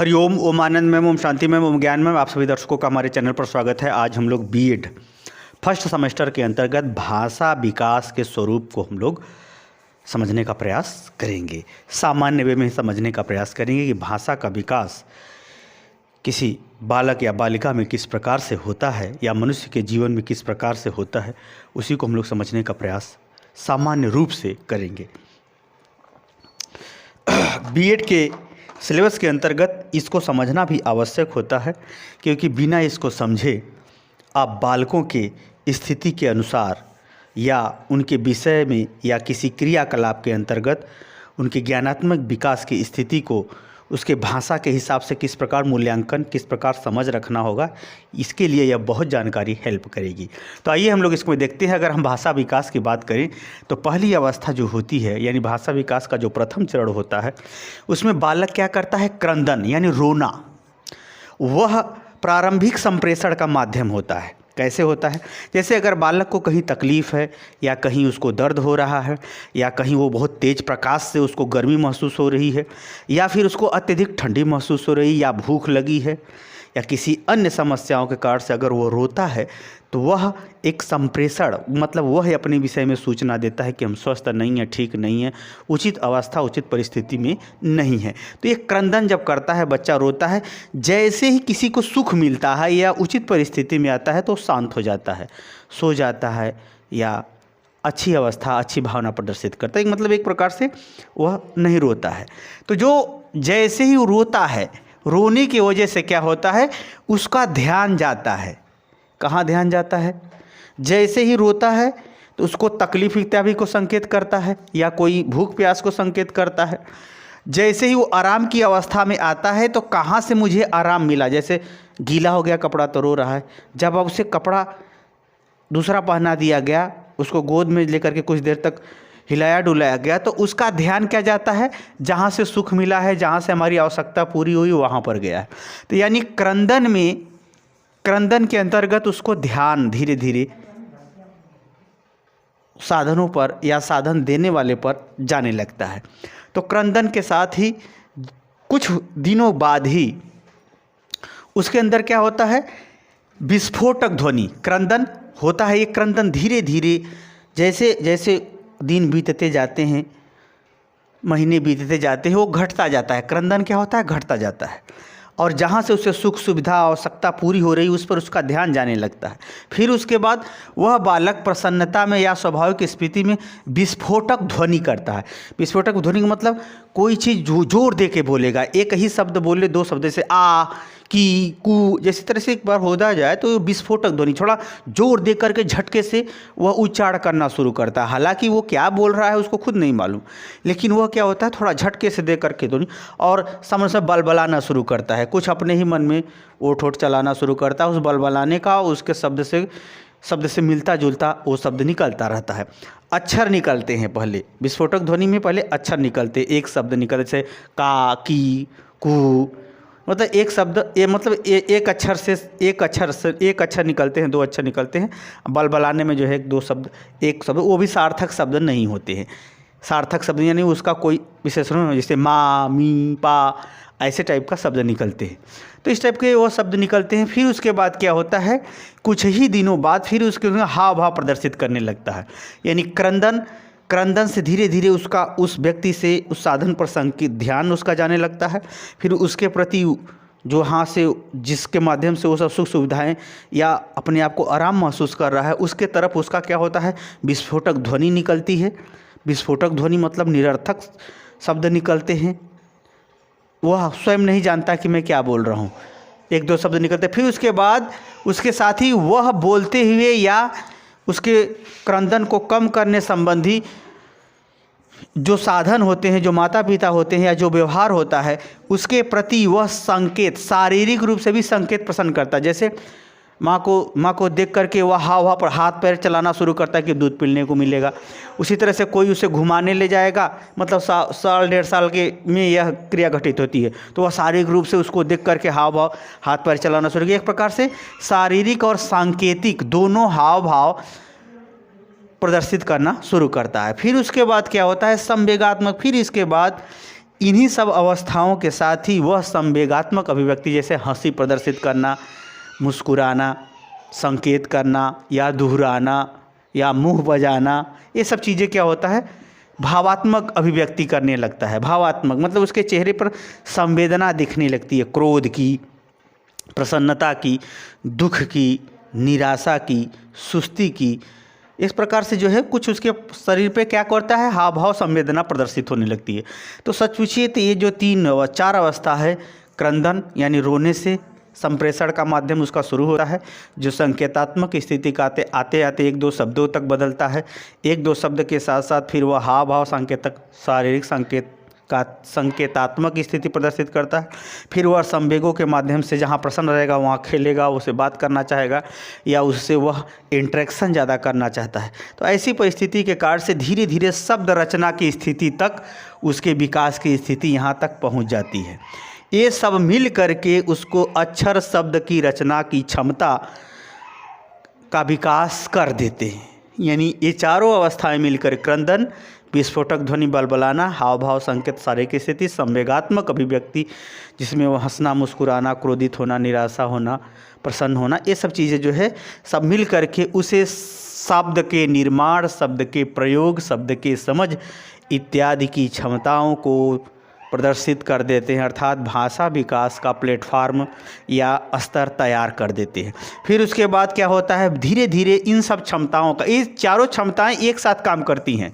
हरिओम, ओम आनंद ma'am, Om Shanti ma'am, ओम ज्ञान ma'am. आप सभी दर्शकों का हमारे चैनल पर स्वागत है। आज हम लोग बीएड फर्स्ट सेमेस्टर के अंतर्गत भाषा विकास के स्वरूप को हम लोग समझने का प्रयास करेंगे। सामान्य वे में समझने का प्रयास करेंगे कि भाषा का विकास किसी बालक या बालिका में किस प्रकार से होता है या मनुष्य के जीवन में किस प्रकार से होता है, उसी को हम लोग समझने का प्रयास सामान्य रूप से करेंगे। बीएड के सिलेबस के अंतर्गत इसको समझना भी आवश्यक होता है, क्योंकि बिना इसको समझे आप बालकों के स्थिति के अनुसार या उनके विषय में या किसी क्रियाकलाप के अंतर्गत उनके ज्ञानात्मक विकास की स्थिति को उसके भाषा के हिसाब से किस प्रकार मूल्यांकन, किस प्रकार समझ रखना होगा, इसके लिए यह बहुत जानकारी हेल्प करेगी। तो आइए हम लोग इसमें देखते हैं। अगर हम भाषा विकास की बात करें तो पहली अवस्था जो होती है, यानी भाषा विकास का जो प्रथम चरण होता है, उसमें बालक क्या करता है? क्रंदन यानी रोना। वह प्रारंभिक संप्रेषण का माध्यम होता है। कैसे होता है? जैसे अगर बालक को कहीं तकलीफ़ है या कहीं उसको दर्द हो रहा है या कहीं वो बहुत तेज़ प्रकाश से उसको गर्मी महसूस हो रही है या फिर उसको अत्यधिक ठंडी महसूस हो रही है या भूख लगी है या किसी अन्य समस्याओं के कारण से अगर वो रोता है, तो वह एक संप्रेषण, मतलब वह अपने विषय में सूचना देता है कि हम स्वस्थ नहीं हैं, ठीक नहीं है, उचित अवस्था, उचित परिस्थिति में नहीं है। तो ये क्रंदन जब करता है, बच्चा रोता है, जैसे ही किसी को सुख मिलता है या उचित परिस्थिति में आता है तो शांत हो जाता है, सो जाता है या अच्छी अवस्था, अच्छी भावना प्रदर्शित करता है। मतलब एक प्रकार से वह नहीं रोता है। तो जो जैसे ही रोता है, रोने की वजह से क्या होता है? उसका ध्यान जाता है। कहाँ ध्यान जाता है? जैसे ही रोता है तो उसको तकलीफ इत्यादि को संकेत करता है या कोई भूख प्यास को संकेत करता है। जैसे ही वो आराम की अवस्था में आता है तो कहाँ से मुझे आराम मिला, जैसे गीला हो गया कपड़ा तो रो रहा है, जब अब उसे कपड़ा दूसरा पहना दिया गया, उसको गोद में लेकर के कुछ देर तक हिलाया डुलाया गया, तो उसका ध्यान क्या जाता है? जहाँ से सुख मिला है, जहाँ से हमारी आवश्यकता पूरी हुई, वहाँ पर गया है। तो यानी क्रंदन के अंतर्गत उसको ध्यान धीरे धीरे साधनों पर या साधन देने वाले पर जाने लगता है। तो क्रंदन के साथ ही कुछ दिनों बाद ही उसके अंदर क्या होता है? विस्फोटक ध्वनि। क्रंदन होता है, ये क्रंदन धीरे धीरे जैसे जैसे दिन बीतते जाते हैं, महीने बीतते जाते हैं, वो घटता जाता है। क्रंदन क्या होता है? घटता जाता है। और जहाँ से उसे सुख सुविधा आवश्यकता पूरी हो रही, उस पर उसका ध्यान जाने लगता है। फिर उसके बाद वह बालक प्रसन्नता में या स्वाभाविक स्थिति में विस्फोटक ध्वनि करता है। विस्फोटक ध्वनि का मतलब कोई चीज़ जोर दे के बोलेगा। एक ही शब्द बोले, दो शब्द से आ, की, कू, जैसी तरह से एक बार होता जाए तो विस्फोटक ध्वनि थोड़ा जोर दे करके झटके से वह उच्चारण करना शुरू करता है। हालांकि वो क्या बोल रहा है उसको खुद नहीं मालूम, लेकिन वह क्या होता है? थोड़ा झटके से दे करके ध्वनि, और समझ से बलबलाना शुरू करता है। कुछ अपने ही मन में ओठ ओठ चलाना शुरू करता है। उस बलबलाने का उसके शब्द से मिलता जुलता वो शब्द निकलता रहता है। अक्षर निकलते हैं पहले, विस्फोटक ध्वनि में पहले अक्षर निकलते, एक शब्द निकलते, जैसे का, की, कू, मतलब एक शब्द, ये मतलब एक अक्षर निकलते हैं, दो अक्षर निकलते हैं। बलबलाने में जो है दो शब्द, एक शब्द, वो भी सार्थक शब्द नहीं होते हैं। सार्थक शब्द यानी उसका कोई विशेषण, जैसे माँ, मी, पा, ऐसे टाइप का शब्द निकलते हैं। तो इस टाइप के वो शब्द निकलते हैं। फिर उसके बाद क्या होता है? कुछ ही दिनों बाद फिर उसके हाव भाव प्रदर्शित करने लगता है। यानी क्रंदन से धीरे धीरे उसका उस व्यक्ति से उस साधन पर संकित ध्यान उसका जाने लगता है। फिर उसके प्रति जो हाँ से जिसके माध्यम से वो सब सुख सुविधाएँ या अपने आप को आराम महसूस कर रहा है, उसके तरफ उसका क्या होता है? विस्फोटक ध्वनि निकलती है। विस्फोटक ध्वनि मतलब निरर्थक शब्द निकलते हैं। वह स्वयं नहीं जानता कि मैं क्या बोल रहा हूँ, एक दो शब्द निकलते। फिर उसके बाद उसके साथ ही वह बोलते हुए या उसके क्रंदन को कम करने संबंधी जो साधन होते हैं, जो माता पिता होते हैं या जो व्यवहार होता है, उसके प्रति वह संकेत शारीरिक रूप से भी संकेत पसंद करता है। जैसे माँ को देख करके वह हाव पर हाथ पैर चलाना शुरू करता है कि दूध पीने को मिलेगा। उसी तरह से कोई उसे घुमाने ले जाएगा, मतलब साल डेढ़ साल के में यह क्रिया घटित होती है, तो वह शारीरिक रूप से उसको देख करके हाव भाव हाथ पैर चलाना शुरू किया। एक प्रकार से शारीरिक और सांकेतिक दोनों हाव भाव प्रदर्शित करना शुरू करता है। फिर उसके बाद क्या होता है? संवेगात्मक। फिर इसके बाद इन्हीं सब अवस्थाओं के साथ ही वह संवेगात्मक अभिव्यक्ति जैसे हंसी प्रदर्शित करना, मुस्कुराना, संकेत करना या दोहराना या मुंह बजाना, ये सब चीज़ें क्या होता है, भावात्मक अभिव्यक्ति करने लगता है। भावात्मक मतलब उसके चेहरे पर संवेदना दिखने लगती है, क्रोध की, प्रसन्नता की, दुख की, निराशा की, सुस्ती की। इस प्रकार से जो है कुछ उसके शरीर पे क्या करता है, हाव भाव संवेदना प्रदर्शित होने लगती है। तो सच पूछिए तो ये जो 4 अवस्था है, क्रंदन यानी रोने से संप्रेषण का माध्यम उसका शुरू होता है, जो संकेतात्मक स्थिति का आते आते 1-2 शब्दों तक बदलता है। 1-2 शब्द के साथ साथ फिर वह हाव भाव संकेतक शारीरिक संकेतात्मक स्थिति प्रदर्शित करता है। फिर वह संवेगों के माध्यम से जहाँ प्रसन्न रहेगा वहाँ खेलेगा, उससे बात करना चाहेगा या उससे वह इंटरेक्शन ज़्यादा करना चाहता है। तो ऐसी परिस्थिति के कारण से धीरे धीरे शब्द रचना की स्थिति तक, उसके विकास की स्थिति यहाँ तक पहुँच जाती है। ये सब मिल करके उसको अक्षर शब्द की रचना की क्षमता का विकास कर देते हैं। यानी ये चारों अवस्थाएं मिलकर क्रंदन, विस्फोटक ध्वनि बलबलाना, हाव भाव संकेत शारीरिक स्थिति, संवेगात्मक अभिव्यक्ति जिसमें वो हंसना, मुस्कुराना, क्रोधित होना, निराशा होना, प्रसन्न होना, ये सब चीज़ें जो है सब मिल करके उसे शब्द के निर्माण, शब्द के प्रयोग, शब्द के समझ इत्यादि की क्षमताओं को प्रदर्शित कर देते हैं, अर्थात भाषा विकास का प्लेटफॉर्म या स्तर तैयार कर देते हैं। फिर उसके बाद क्या होता है, धीरे धीरे इन सब क्षमताओं का, ये चारों क्षमताएं एक साथ काम करती हैं।